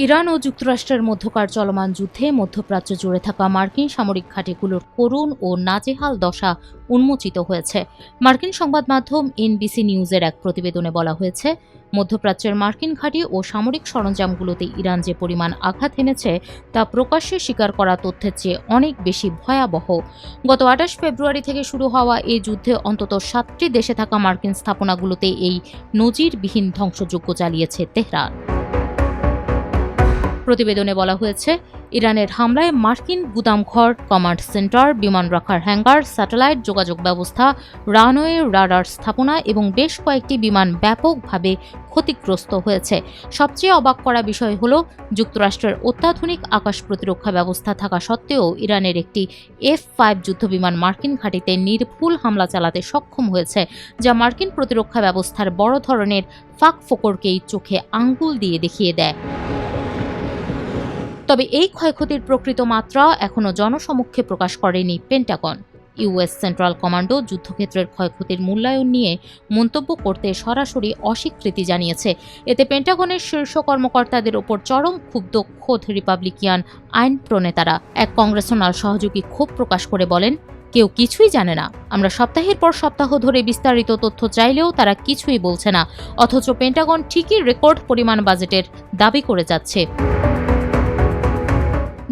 Iran ও যুক্তরাষ্ট্রের মধ্যকার চলমান যুদ্ধে মধ্যপ্রাচ্য জুড়ে থাকা মার্কিন সামরিক ঘাঁটিগুলোর করুণ ও নাজেহাল দশা উন্মোচিত হয়েছে। মার্কিন সংবাদ মাধ্যম এনবিসি নিউজের এক প্রতিবেদনে বলা হয়েছে, মধ্যপ্রাচ্যের মার্কিন ঘাঁটি ও সামরিক সরঞ্জামগুলোতে ইরান যে পরিমাণ আঘাত এনেছে তা প্রকাশ্যে স্বীকার করা তথ্যের চেয়ে অনেক বেশি ভয়াবহ। গত ২৮ ফেব্রুয়ারি থেকে শুরু হওয়া এই যুদ্ধে অন্তত ৭টি দেশে থাকা মার্কিন স্থাপনাগুলোতে এই নজিরবিহীন ধ্বংসযজ্ঞ চালিয়েছে তেহরান। প্রতিবেদনে বলা হয়েছে, ইরানের হামলায় মার্কিন গুদামঘর, কমান্ড সেন্টার, বিমান রাখার হ্যাঙ্গার, স্যাটেলাইট যোগাযোগ ব্যবস্থা, রানওয়ে, রাডার স্থাপনা এবং বেশ কয়েকটি বিমান ব্যাপকভাবে ক্ষতিগ্রস্ত হয়েছে। সবচেয়ে অবাক করা বিষয় হল, যুক্তরাষ্ট্রের অত্যাধুনিক আকাশ প্রতিরক্ষা ব্যবস্থা থাকা সত্ত্বেও ইরানের একটি F-5 যুদ্ধবিমান মার্কিন ঘাঁটিতে নির্ভুল হামলা চালাতে সক্ষম হয়েছে, যা মার্কিন প্রতিরক্ষা ব্যবস্থার বড় ধরনের ফাঁকফোকরকেই চোখে আঙ্গুল দিয়ে দেখিয়ে দেয়। তবে এই ক্ষয়ক্ষতির প্রকৃত মাত্রা এখনও জনসমক্ষে প্রকাশ করেনি পেন্টাগন। ইউএস সেন্ট্রাল কমান্ডো যুদ্ধক্ষেত্রের ক্ষয়ক্ষতির মূল্যায়ন নিয়ে মন্তব্য করতে সরাসরি অস্বীকৃতি জানিয়েছে। এতে পেন্টাগনের শীর্ষ কর্মকর্তাদের ওপর চরম ক্ষুব্ধ খোদ রিপাবলিকান আইন প্রণেতারা। এক কংগ্রেসনাল সহযোগী ক্ষোভ প্রকাশ করে বলেন, কেউ কিছুই জানে না। আমরা সপ্তাহের পর সপ্তাহ ধরে বিস্তারিত তথ্য চাইলেও তারা কিছুই বলছে না, অথচ পেন্টাগন ঠিকই রেকর্ড পরিমাণ বাজেটের দাবি করে যাচ্ছে।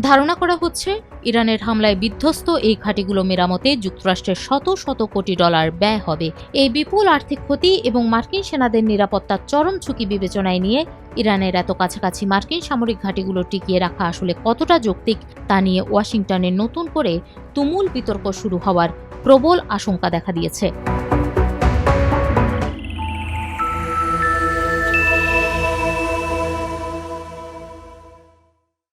ধারণা করা হচ্ছে, ইরানের হামলায় বিধ্বস্ত এই ঘাঁটিগুলো মেরামতে যুক্তরাষ্ট্রের শত শত কোটি ডলার ব্যয় হবে। এই বিপুল আর্থিক ক্ষতি এবং মার্কিন সেনাদের নিরাপত্তার চরম ঝুঁকি বিবেচনায় নিয়ে ইরানের এত কাছাকাছি মার্কিন সামরিক ঘাঁটিগুলো টিকিয়ে রাখা আসলে কতটা যৌক্তিক তা নিয়ে ওয়াশিংটনে নতুন করে তুমুল বিতর্ক শুরু হওয়ার প্রবল আশঙ্কা দেখা দিয়েছে।